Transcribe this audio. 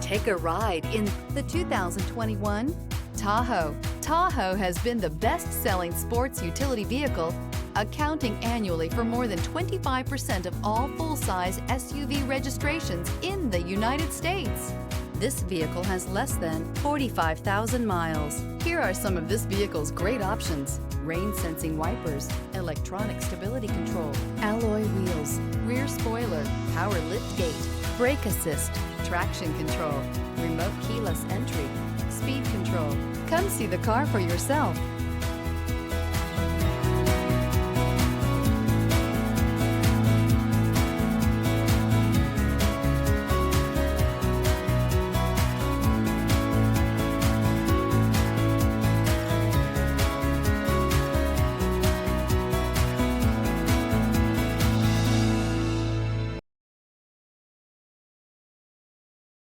Take a ride in the 2021 Tahoe. Tahoe has been the best-selling sports utility vehicle, accounting annually for more than 25% of all full-size SUV registrations in the United States. This vehicle has less than 45,000 miles. Here are some of this vehicle's great options: rain-sensing wipers, electronic stability control, alloy wheels, rear spoiler, power liftgate, brake assist, traction control, remote keyless entry, speed control. Come see the car for yourself.